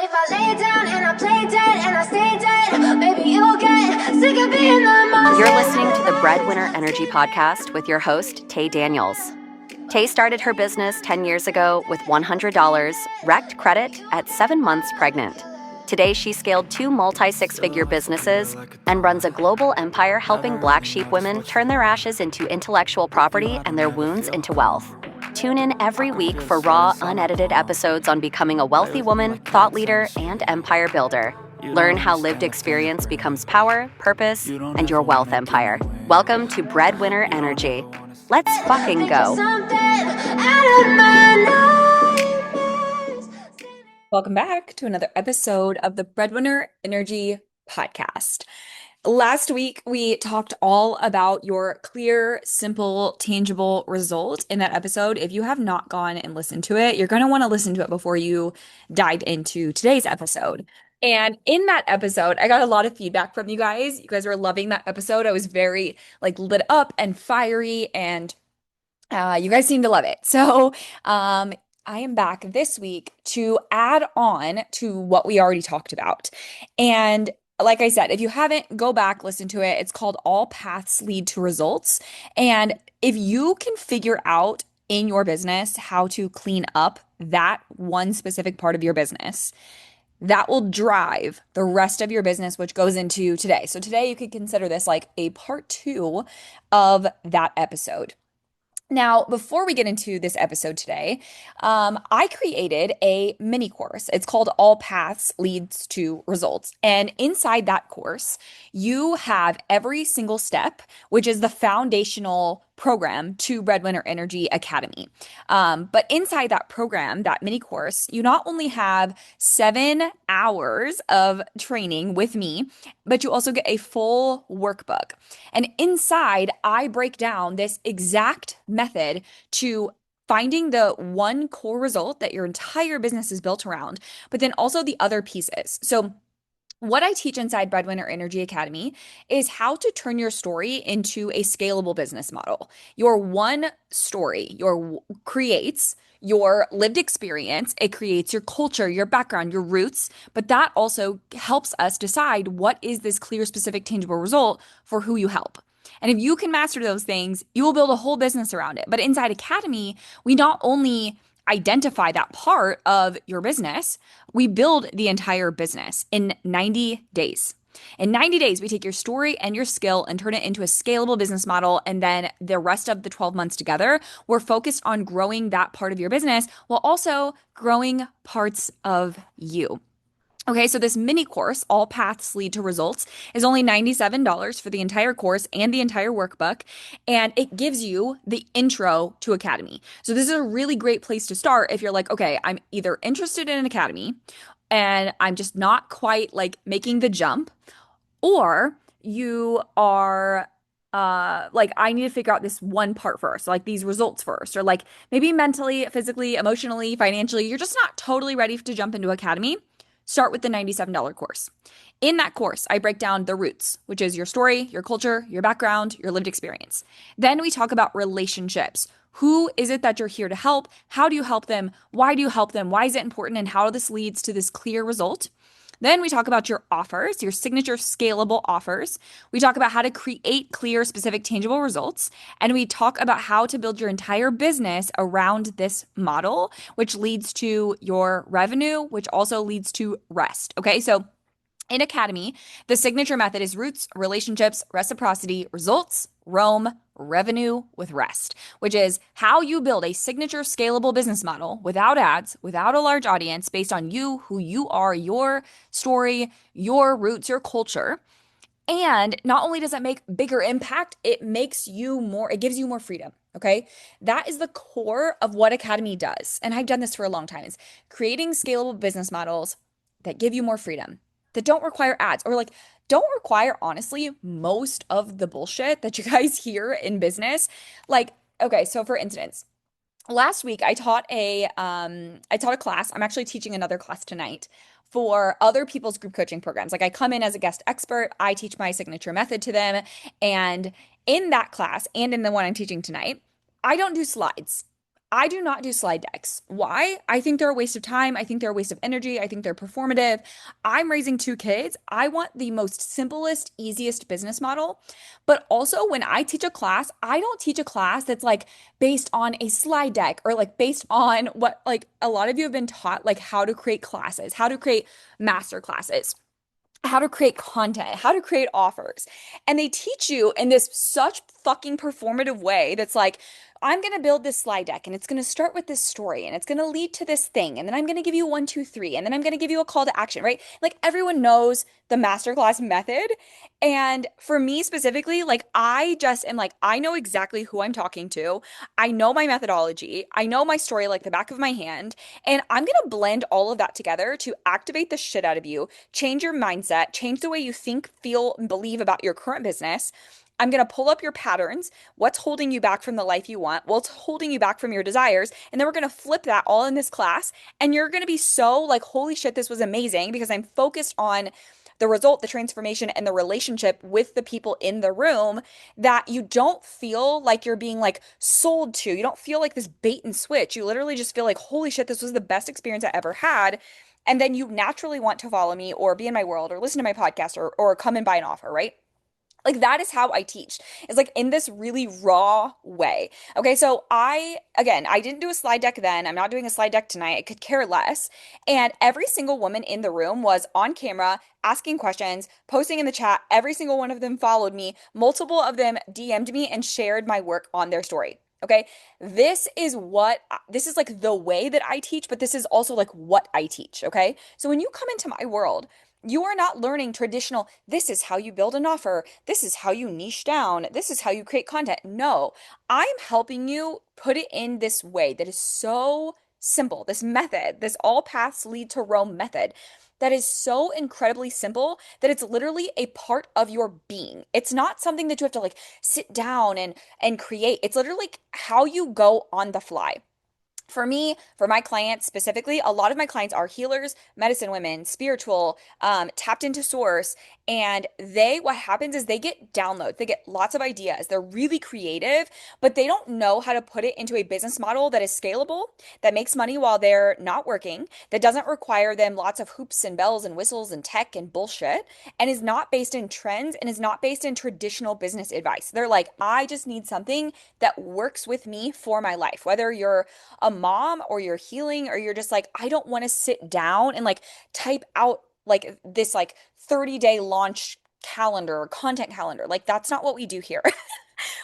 if I lay down and I play dead and I stay dead, maybe you'll get sick of being the monster. You're listening to the Breadwinner Energy Podcast with your host, Tay Daniels. Tay started her business 10 years ago with $100, wrecked credit at 7 months pregnant. Today, she scaled 2 multi-six-figure businesses and runs a global empire helping Black sheep women turn their ashes into intellectual property and their wounds into wealth. Tune in every week for raw, unedited episodes on becoming a wealthy woman, thought leader, and empire builder. Learn how lived experience becomes power, purpose, and your wealth empire. Welcome to Breadwinner Energy. Let's fucking go. Welcome back to another episode of the Breadwinner Energy Podcast. Last week, we talked all about your clear, simple, tangible result in that episode. If you have not gone and listened to it, you're going to want to listen to it before you dive into today's episode. And in that episode, I got a lot of feedback from you guys. You guys were loving that episode. I was very lit up and fiery, and you guys seem to love it. So, I am back this week to add on to what we already talked about. And like I said, if you haven't, go back, listen to it. It's called All Paths Lead to Results. And if you can figure out in your business how to clean up that one specific part of your business, that will drive the rest of your business, which goes into today. So today you could consider this like a part 2 of that episode. Now, before we get into this episode today, I created a mini course. It's called All Paths Leads to Results. And inside that course, you have every single step, which is the foundational program to Breadwinner Energy Academy. But inside that program, that mini course, you not only have 7 hours of training with me, but you also get a full workbook. And inside, I break down this exact method to finding the one core result that your entire business is built around, but then also the other pieces. So what I teach inside Breadwinner Energy Academy is how to turn your story into a scalable business model. Your one story, creates your lived experience, it creates your culture, your background, your roots, but that also helps us decide what is this clear, specific, tangible result for who you help. And if you can master those things, you will build a whole business around it. But inside Academy, we not only identify that part of your business, we build the entire business in 90 days. In 90 days, we take your story and your skill and turn it into a scalable business model. And then the rest of the 12 months together, we're focused on growing that part of your business while also growing parts of you. Okay, so this mini course, All Paths Lead to Results, is only $97 for the entire course and the entire workbook, and it gives you the intro to Academy. So this is a really great place to start if you're like, okay, I'm either interested in an Academy and I'm just not quite making the jump, or you are I need to figure out this one part first, like these results first, or maybe mentally, physically, emotionally, financially, you're just not totally ready to jump into Academy. Start with the $97 course. In that course, I break down the roots, which is your story, your culture, your background, your lived experience. Then we talk about relationships. Who is it that you're here to help? How do you help them? Why do you help them? Why is it important? And how this leads to this clear result. Then we talk about your offers, your signature scalable offers. We talk about how to create clear, specific, tangible results. And we talk about how to build your entire business around this model, which leads to your revenue, which also leads to rest. Okay, so in Academy, the signature method is roots, relationships, reciprocity, results, Rome, revenue with rest, which is how you build a signature scalable business model without ads, without a large audience, based on you, who you are, your story, your roots, your culture. And not only does it make bigger impact, it gives you more freedom. Okay. That is the core of what Academy does. And I've done this for a long time, is creating scalable business models that give you more freedom, that don't require ads, or don't require, honestly, most of the bullshit that you guys hear in business. Okay, so for instance, last week I taught a class. I'm actually teaching another class tonight for other people's group coaching programs. I come in as a guest expert, I teach my signature method to them, and in that class and in the one I'm teaching tonight, I don't do slides. I do not do slide decks. Why? I think they're a waste of time. I think they're a waste of energy. I think they're performative. I'm raising two kids. I want the most simplest, easiest business model. But also, when I teach a class, I don't teach a class that's like based on a slide deck or like based on what like a lot of you have been taught, like how to create classes, how to create master classes, how to create content, how to create offers. And they teach you in this such fucking performative way that's like, I'm going to build this slide deck and it's going to start with this story and it's going to lead to this thing. And then I'm going to give you one, two, three. And then I'm going to give you a call to action, right? Like everyone knows the masterclass method. And for me specifically, like I just am like, I know exactly who I'm talking to. I know my methodology. I know my story like the back of my hand. And I'm going to blend all of that together to activate the shit out of you, change your mindset, change the way you think, feel, and believe about your current business. I'm going to pull up your patterns, what's holding you back from the life you want, what's holding you back from your desires, and then we're going to flip that all in this class. And you're going to be so like, holy shit, this was amazing because I'm focused on the result, the transformation, and the relationship with the people in the room that you don't feel like you're being like sold to. You don't feel like this bait and switch. You literally just feel like, holy shit, this was the best experience I ever had. And then you naturally want to follow me or be in my world or listen to my podcast or come and buy an offer, right? Like that is how I teach. It's like in this really raw way. Okay, so I didn't do a slide deck then. I'm not doing a slide deck tonight. I could care less. And every single woman in the room was on camera, asking questions, posting in the chat. Every single one of them followed me. Multiple of them DM'd me and shared my work on their story. Okay, this is like the way that I teach, but this is also like what I teach. Okay, so when you come into my world, you are not learning traditional, this is how you build an offer. This is how you niche down. This is how you create content. No, I'm helping you put it in this way that is so simple. This method, this all paths lead to Rome method that is so incredibly simple that it's literally a part of your being. It's not something that you have to like sit down and create. It's literally like how you go on the fly. For me, for my clients specifically, a lot of my clients are healers, medicine women, spiritual, tapped into source. And what happens is they get downloads, they get lots of ideas. They're really creative, but they don't know how to put it into a business model that is scalable, that makes money while they're not working, that doesn't require them lots of hoops and bells and whistles and tech and bullshit, and is not based in trends and is not based in traditional business advice. They're like, I just need something that works with me for my life, whether you're a mom or you're healing or you're just like, I don't want to sit down and like type out like this like 30-day launch calendar or content calendar. Like that's not what we do here.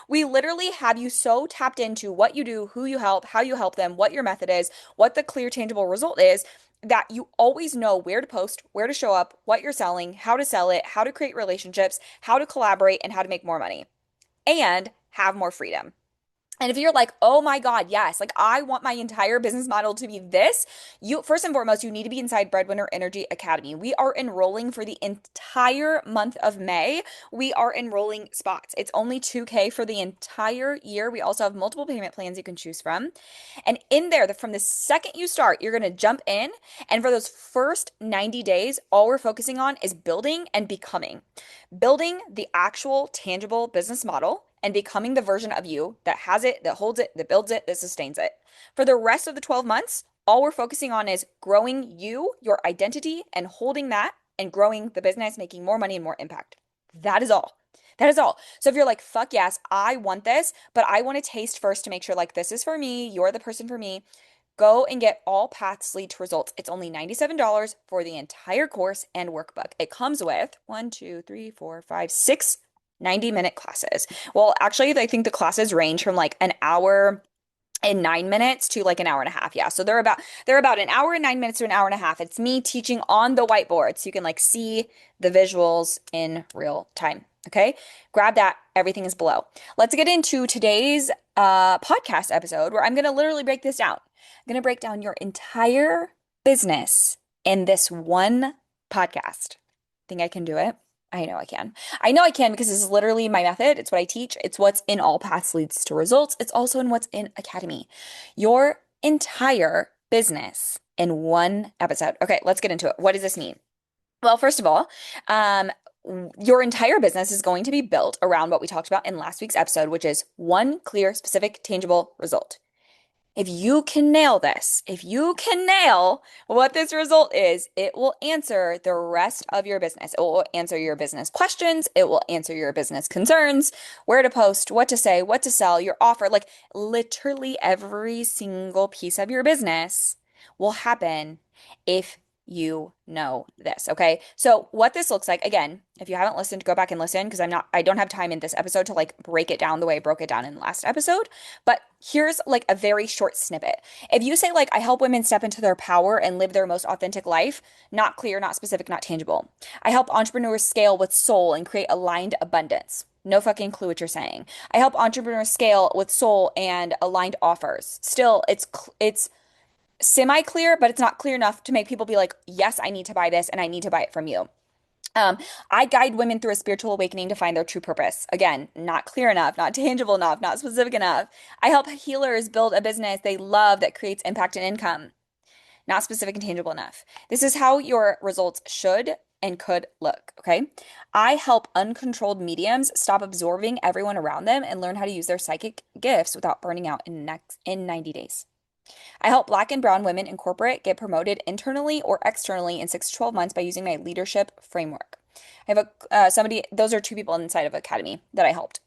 We literally have you so tapped into what you do, who you help, how you help them, what your method is, what the clear tangible result is, that you always know where to post, where to show up, what you're selling, how to sell it, how to create relationships, how to collaborate, and how to make more money and have more freedom. And if you're like, oh my God, yes, like I want my entire business model to be this, you first and foremost, you need to be inside Breadwinner Energy Academy. We are enrolling for the entire month of May. We are enrolling spots. It's only 2K for the entire year. We also have multiple payment plans you can choose from. And in there, from the second you start, you're going to jump in. And for those first 90 days, all we're focusing on is building and becoming. Building the actual tangible business model and becoming the version of you that has it, that holds it, that builds it, that sustains it. For the rest of the 12 months, all we're focusing on is growing you, your identity, and holding that and growing the business, making more money and more impact. That is all. That is all. So if you're like, fuck yes, I want this, but I want to taste first to make sure like this is for me, you're the person for me, go and get All Paths Lead to Results. It's only $97 for the entire course and workbook. It comes with 6 90-minute classes. Well, actually, I think the classes range from like an hour and 9 minutes to like an hour and a half. Yeah. So they're about an hour and 9 minutes to an hour and a half. It's me teaching on the whiteboard so you can like see the visuals in real time. Okay. Grab that. Everything is below. Let's get into today's podcast episode where I'm going to literally break this down. I'm going to break down your entire business in this one podcast. Think I can do it? I know I can. I know I can because this is literally my method. It's what I teach. It's what's in All Paths Leads to Results. It's also in what's in Academy. Your entire business in one episode. Okay, let's get into it. What does this mean? Well, first of all, your entire business is going to be built around what we talked about in last week's episode, which is one clear, specific, tangible result. If you can nail this, if you can nail what this result is, it will answer the rest of your business. It will answer your business questions. It will answer your business concerns, where to post, what to say, what to sell, your offer. Like literally every single piece of your business will happen if you know this. Okay. So what this looks like, again, if you haven't listened, go back and listen because I don't have time in this episode to like break it down the way I broke it down in the last episode. But here's like a very short snippet. If you say like, I help women step into their power and live their most authentic life, not clear, not specific, not tangible. I help entrepreneurs scale with soul and create aligned abundance. No fucking clue what you're saying. I help entrepreneurs scale with soul and aligned offers. Still, it's semi-clear, but it's not clear enough to make people be like, yes, I need to buy this and I need to buy it from you. I guide women through a spiritual awakening to find their true purpose. Again, not clear enough, not tangible enough, not specific enough. I help healers build a business they love that creates impact and income. Not specific and tangible enough. This is how your results should and could look, okay? I help uncontrolled mediums stop absorbing everyone around them and learn how to use their psychic gifts without burning out in 90 days. I help Black and brown women in corporate get promoted internally or externally in 6 to 12 months by using my leadership framework. I have those are two people inside of Academy that I helped.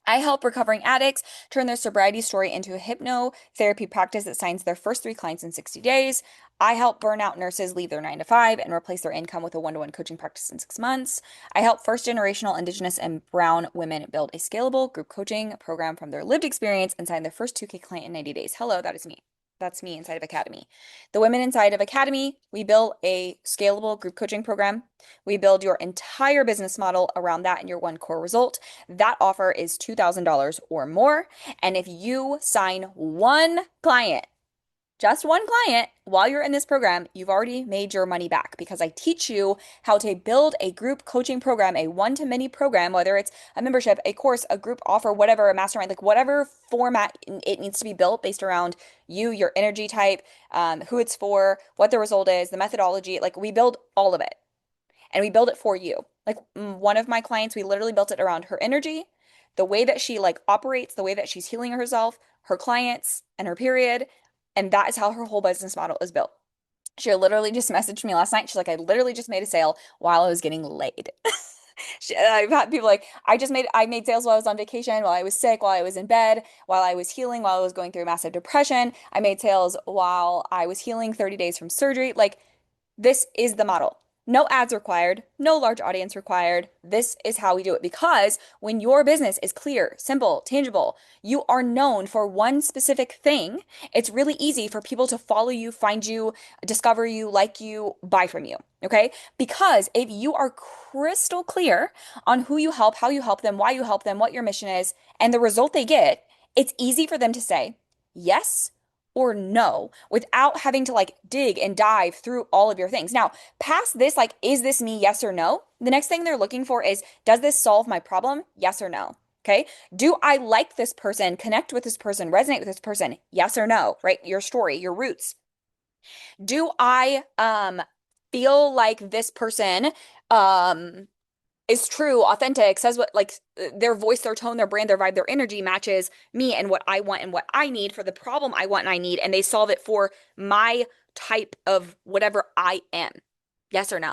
I help recovering addicts turn their sobriety story into a hypnotherapy practice that signs their first 3 clients in 60 days. I help burnout nurses leave their 9 to 5 and replace their income with a one-to-one coaching practice in 6 months. I help first generational Indigenous and brown women build a scalable group coaching program from their lived experience and sign their first 2K client in 90 days. Hello, that is me. That's me inside of Academy. The women inside of Academy, we build a scalable group coaching program. We build your entire business model around that and your one core result. That offer is $2,000 or more. And if you sign one client, just one client while you're in this program, you've already made your money back because I teach you how to build a group coaching program, a one-to-many program, whether it's a membership, a course, a group offer, whatever, a mastermind, like whatever format it needs to be built based around you, your energy type, who it's for, what the result is, the methodology. Like we build all of it and we build it for you. Like one of my clients, we literally built it around her energy, the way that she like operates, the way that she's healing herself, her clients, and her period. And that is how her whole business model is built. She literally just messaged me last night. She's like, I literally just made a sale while I was getting laid. I've had people like, I made sales while I was on vacation, while I was sick, while I was in bed, while I was healing, while I was going through massive depression. I made sales while I was healing 30 days from surgery. Like, this is the model. No ads required, no large audience required. This is how we do it because when your business is clear, simple, tangible, you are known for one specific thing, it's really easy for people to follow you, find you, discover you, like you, buy from you. Okay? Because if you are crystal clear on who you help, how you help them, why you help them, what your mission is, and the result they get, it's easy for them to say yes or no without having to like dig and dive through all of your things. Now, past this, like, is this me? Yes or no? The next thing they're looking for is, does this solve my problem? Yes or no? Okay. Do I like this person, connect with this person, resonate with this person? Yes or no? Right? Your story, your roots. Do I feel like this person is true, authentic, says what like their voice, their tone, their brand, their vibe, their energy matches me and what I want and what I need for the problem I want and I need, and they solve it for my type of whatever I am. Yes or no?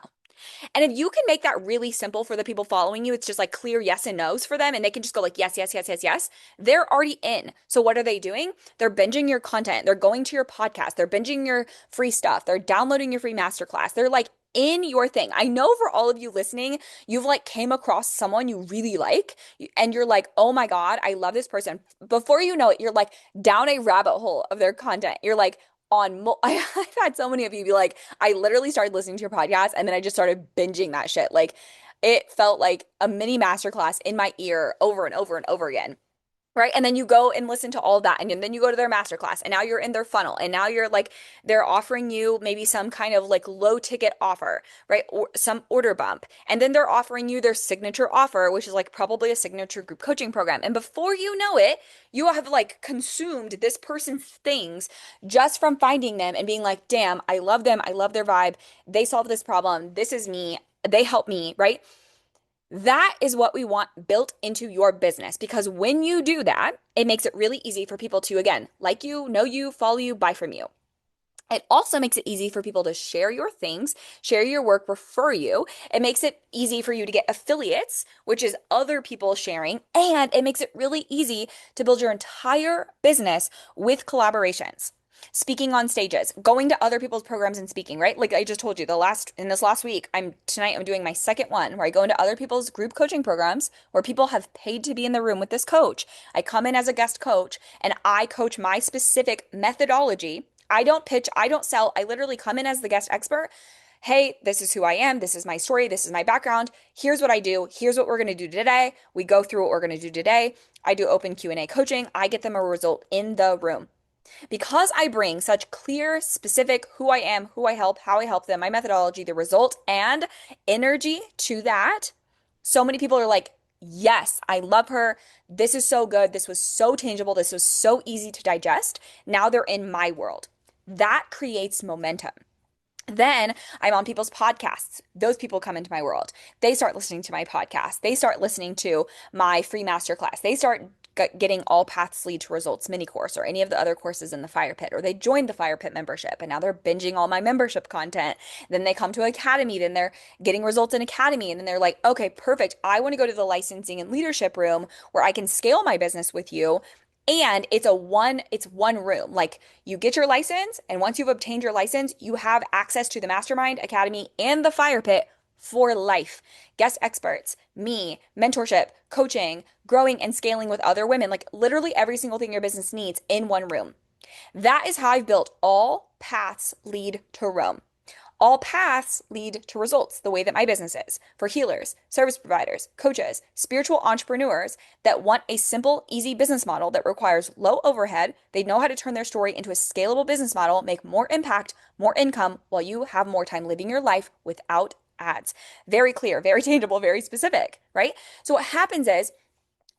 And if you can make that really simple for the people following you, it's just like clear yes and no's for them, and they can just go like yes, yes, yes, yes, yes. They're already in. So what are they doing? They're binging your content. They're going to your podcast. They're binging your free stuff. They're downloading your free masterclass. They're like in your thing. I know for all of you listening, you've like came across someone you really like and you're like, "Oh my God, I love this person." Before you know it, you're like down a rabbit hole of their content. You're like I've had so many of you be like, I literally started listening to your podcast and then I just started binging that shit. Like it felt like a mini masterclass in my ear over and over and over again. Right. And then you go and listen to all of that. And then you go to their masterclass and now you're in their funnel. And now you're like, they're offering you maybe some kind of like low ticket offer, right? Or some order bump. And then they're offering you their signature offer, which is like probably a signature group coaching program. And before you know it, you have like consumed this person's things just from finding them and being like, damn, I love them. I love their vibe. They solve this problem. This is me. They help me, right? That is what we want built into your business because when you do that, it makes it really easy for people to, again, like you, know you, follow you, buy from you. It also makes it easy for people to share your things, share your work, refer you. It makes it easy for you to get affiliates, which is other people sharing, and it makes it really easy to build your entire business with collaborations. Speaking on stages, going to other people's programs and speaking, right? Like I just told you, in this last week, I'm doing my second one where I go into other people's group coaching programs where people have paid to be in the room with this coach. I come in as a guest coach and I coach my specific methodology. I don't pitch, I don't sell. I literally come in as the guest expert. Hey, this is who I am. This is my story. This is my background. Here's what I do. Here's what we're going to do today. We go through what we're going to do today. I do open Q&A coaching. I get them a result in the room. Because I bring such clear, specific who I am, who I help, how I help them, my methodology, the result, and energy to that, so many people are like, yes, I love her. This is so good. This was so tangible. This was so easy to digest. Now they're in my world. That creates momentum. Then I'm on people's podcasts. Those people come into my world. They start listening to my podcast. They start listening to my free masterclass. They start getting All Paths Lead to Results mini course or any of the other courses in the Fire Pit, or they joined the Fire Pit membership and now they're binging all my membership content. Then they come to Academy, then they're getting results in Academy, and then they're like, okay, perfect. I want to go to the licensing and leadership room where I can scale my business with you. And it's one room. Like you get your license, and once you've obtained your license, you have access to the Mastermind Academy and the Fire Pit for life. Guest experts, me, mentorship, coaching, growing and scaling with other women, like literally every single thing your business needs in one room. That is how I've built All Paths Lead to Rome. All paths lead to results the way that my business is for healers, service providers, coaches, spiritual entrepreneurs that want a simple, easy business model that requires low overhead. They know how to turn their story into a scalable business model, make more impact, more income while you have more time living your life without ads. Very clear, very tangible, very specific, right? So what happens is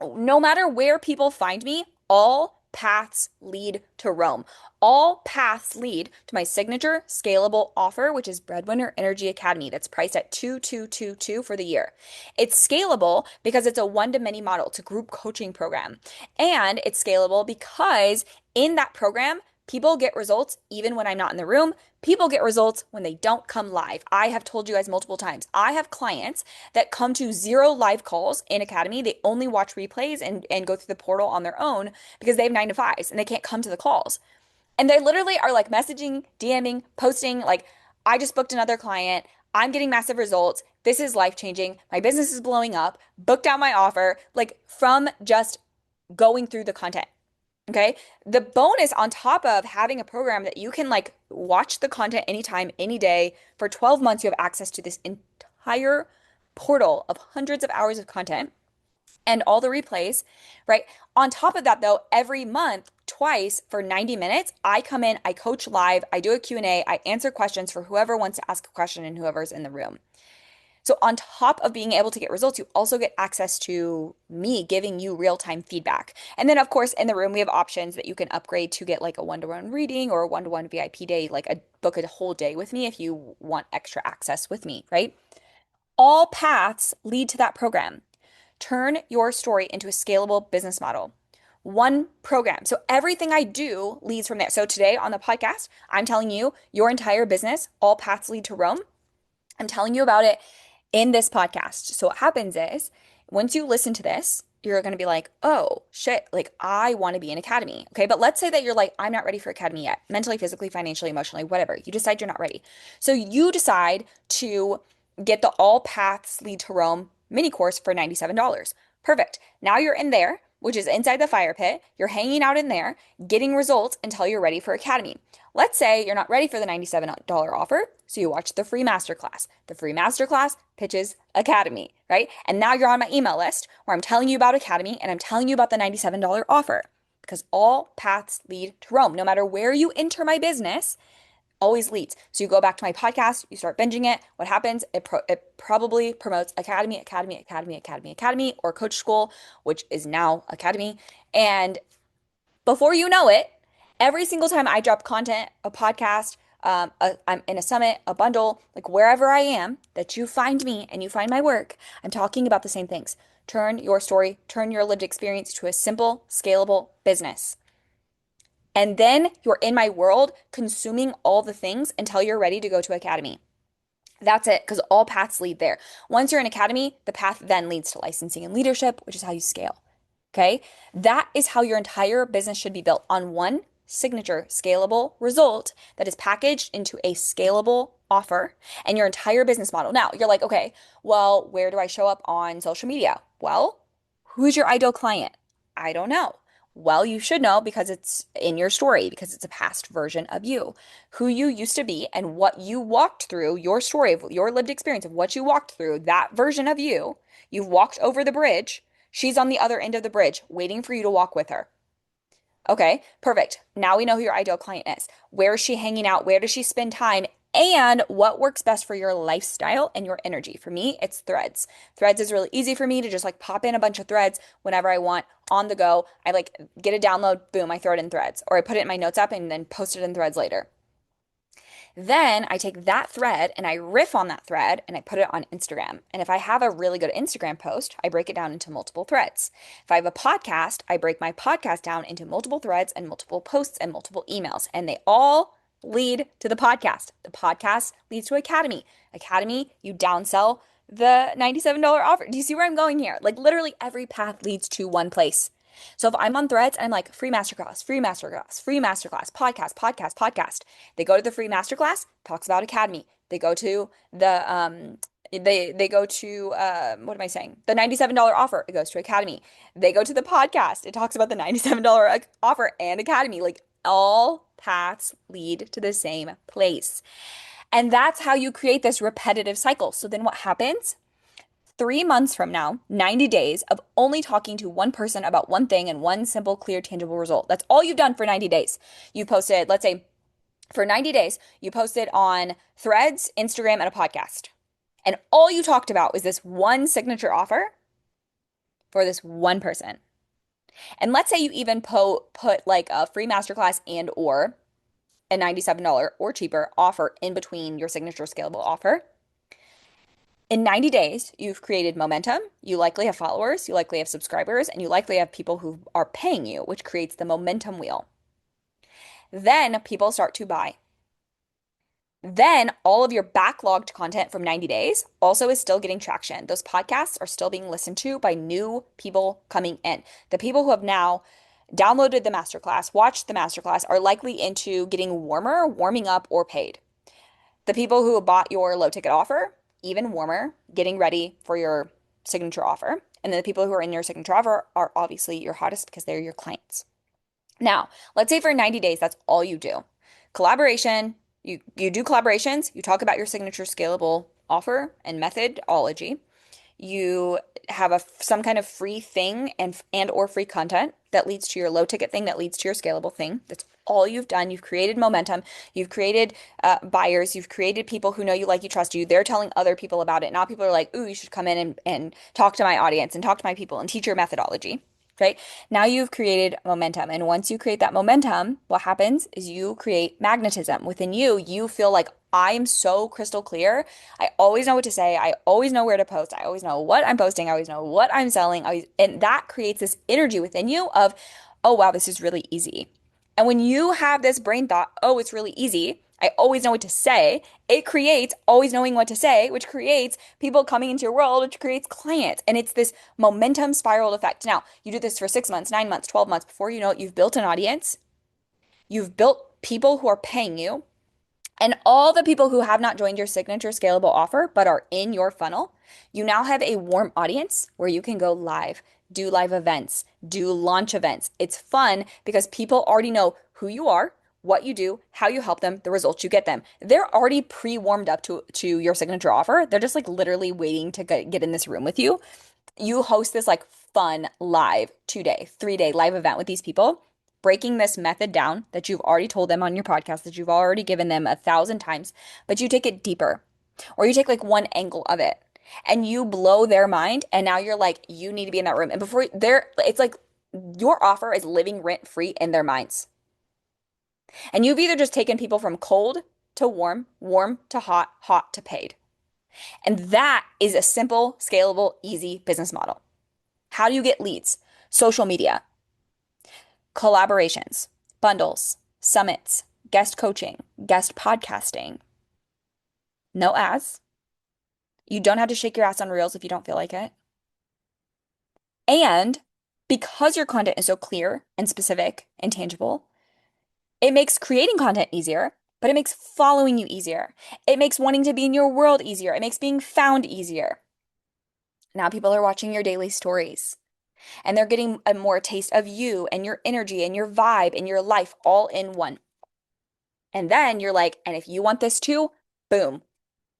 no matter where people find me, all paths lead to Rome. All paths lead to my signature scalable offer, which is Breadwinner Energy Academy. That's priced at 2222 for the year. It's scalable because it's a one-to-many model. It's a group coaching program. And it's scalable because in that program, people get results even when I'm not in the room. People get results when they don't come live. I have told you guys multiple times. I have clients that come to 0 live calls in Academy. They only watch replays and go through the portal on their own because they have 9 to 5s and they can't come to the calls. And they literally are like messaging, DMing, posting, like, I just booked another client. I'm getting massive results. This is life changing. My business is blowing up. Booked out my offer, like from just going through the content. Okay. The bonus on top of having a program that you can like watch the content anytime, any day for 12 months, you have access to this entire portal of hundreds of hours of content and all the replays, right? On top of that, though, every month, twice for 90 minutes, I come in, I coach live, I do a Q&A, I answer questions for whoever wants to ask a question and whoever's in the room. So on top of being able to get results, you also get access to me giving you real-time feedback. And then of course, in the room, we have options that you can upgrade to get like a one-to-one reading or a one-to-one VIP day, like book a whole day with me if you want extra access with me, right? All paths lead to that program. Turn your story into a scalable business model. One program. So everything I do leads from there. So today on the podcast, I'm telling you your entire business, all paths lead to Rome. I'm telling you about it in this podcast. So what happens is once you listen to this, you're going to be like, oh shit, like I want to be in Academy. Okay. But let's say that you're like, I'm not ready for Academy yet, mentally, physically, financially, emotionally, whatever. You decide you're not ready. So you decide to get the All Paths Lead to Rome mini course for $97. Perfect. Now you're in there, which is inside the fire pit. You're hanging out in there, getting results until you're ready for Academy. Let's say you're not ready for the $97 offer, so you watch the free masterclass. The free masterclass pitches Academy, right? And now you're on my email list where I'm telling you about Academy and I'm telling you about the $97 offer because all paths lead to Rome. No matter where you enter my business, always leads. So you go back to my podcast, you start binging it. What happens? It probably promotes Academy, Academy, Academy, Academy, Academy, or Coach School, which is now Academy. And before you know it, every single time I drop content, a podcast, I'm in a summit, a bundle, like wherever I am that you find me and you find my work, I'm talking about the same things. Turn your story, turn your lived experience to a simple, scalable business. And then you're in my world consuming all the things until you're ready to go to academy. That's it, because all paths lead there. Once you're in academy, the path then leads to licensing and leadership, which is how you scale. Okay? That is how your entire business should be built on one signature scalable result that is packaged into a scalable offer and your entire business model. Now, you're like, okay, well, where do I show up on social media? Well, who's your ideal client? I don't know. Well, you should know because it's in your story, because it's a past version of you, who you used to be and what you walked through, your story of your lived experience of what you walked through, that version of you. You've walked over the bridge. She's on the other end of the bridge, waiting for you to walk with her. Okay, perfect. Now we know who your ideal client is. Where is she hanging out? Where does she spend time? And what works best for your lifestyle and your energy? For me, it's threads. Threads is really easy for me to just like pop in a bunch of threads whenever I want on the go. I like get a download, boom, I throw it in threads, or I put it in my notes app and then post it in threads later. Then I take that thread and I riff on that thread and I put it on Instagram. And if I have a really good Instagram post, I break it down into multiple threads. If I have a podcast, I break my podcast down into multiple threads and multiple posts and multiple emails. And they all lead to the podcast. The podcast leads to Academy. Academy, you downsell the $97 offer. Do you see where I'm going here? Like literally every path leads to one place. So if I'm on threads, I'm like free masterclass, free masterclass, free masterclass, podcast, podcast, podcast. They go to the free masterclass, talks about Academy. They go to the they go to what am I saying? The $97 offer, it goes to Academy. They go to the podcast, it talks about the $97 offer and Academy. Like all paths lead to the same place. And that's how you create this repetitive cycle. So then what happens? 3 months from now, 90 days of only talking to one person about one thing and one simple, clear, tangible result. That's all you've done for 90 days. You posted, let's say, for 90 days, you posted on Threads, Instagram, and a podcast. And all you talked about was this one signature offer for this one person. And let's say you even put like a free masterclass and or a $97 or cheaper offer in between your signature scalable offer. In 90 days, you've created momentum. You likely have followers, you likely have subscribers, and you likely have people who are paying you, which creates the momentum wheel. Then people start to buy. Then all of your backlogged content from 90 days also is still getting traction. Those podcasts are still being listened to by new people coming in. The people who have now downloaded the masterclass, watched the masterclass, are likely into getting warmer, warming up, or paid. The people who bought your low ticket offer, even warmer, getting ready for your signature offer. And then the people who are in your signature offer are obviously your hottest because they're your clients. Now, let's say for 90 days, that's all you do. Collaboration, you do collaborations, you talk about your signature scalable offer and methodology. You have some kind of free thing and or free content that leads to your low ticket thing that leads to your scalable thing. That's all you've done. You've created momentum. You've created buyers. You've created people who know you, like you, trust you. They're telling other people about it. Now people are like, ooh, you should come in and talk to my audience and talk to my people and teach your methodology. Right? Now you've created momentum. And once you create that momentum, what happens is you create magnetism within you. You feel like I am so crystal clear. I always know what to say. I always know where to post. I always know what I'm posting. I always know what I'm selling. And that creates this energy within you of, oh, wow, this is really easy. And when you have this brain thought, oh, it's really easy, I always know what to say, it creates always knowing what to say, which creates people coming into your world, which creates clients. And it's this momentum spiral effect. Now, you do this for 6 months, 9 months, 12 months. Before you know it, you've built an audience. You've built people who are paying you. And all the people who have not joined your signature scalable offer but are in your funnel, you now have a warm audience where you can go live, do live events, do launch events. It's fun because people already know who you are, what you do, how you help them, the results you get them. They're already pre-warmed up to your signature offer. They're just like literally waiting to get in this room with you. You host this like fun live 2-day, 3-day live event with these people, breaking this method down that you've already told them on your podcast, that you've already given them 1,000 times, but you take it deeper, or you take like one angle of it and you blow their mind. And now you're like, you need to be in that room. And before it's like your offer is living rent free in their minds. And you've either just taken people from cold to warm, warm to hot, hot to paid. And that is a simple, scalable, easy business model. How do you get leads? Social media, collaborations, bundles, summits, guest coaching, guest podcasting. No ads. You don't have to shake your ass on Reels if you don't feel like it. And because your content is so clear and specific and tangible, it makes creating content easier, but it makes following you easier. It makes wanting to be in your world easier. It makes being found easier. Now people are watching your daily stories and they're getting a more taste of you and your energy and your vibe and your life all in one. And then you're like, and if you want this too, boom,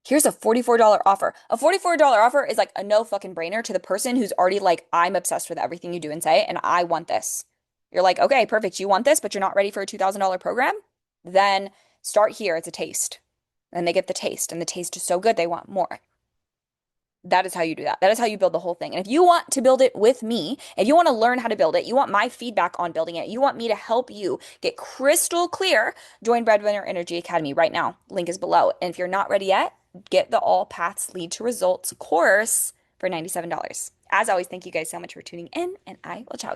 here's a $44 offer. A $44 offer is like a no fucking brainer to the person who's already like, I'm obsessed with everything you do and say, and I want this. You're like, okay, perfect. You want this, but you're not ready for a $2,000 program? Then start here. It's a taste. And they get the taste, and the taste is so good, they want more. That is how you do that. That is how you build the whole thing. And if you want to build it with me, if you want to learn how to build it, you want my feedback on building it, you want me to help you get crystal clear, join Breadwinner Energy Academy right now. Link is below. And if you're not ready yet, get the All Paths Lead to Results course for $97. As always, thank you guys so much for tuning in, and I will ciao.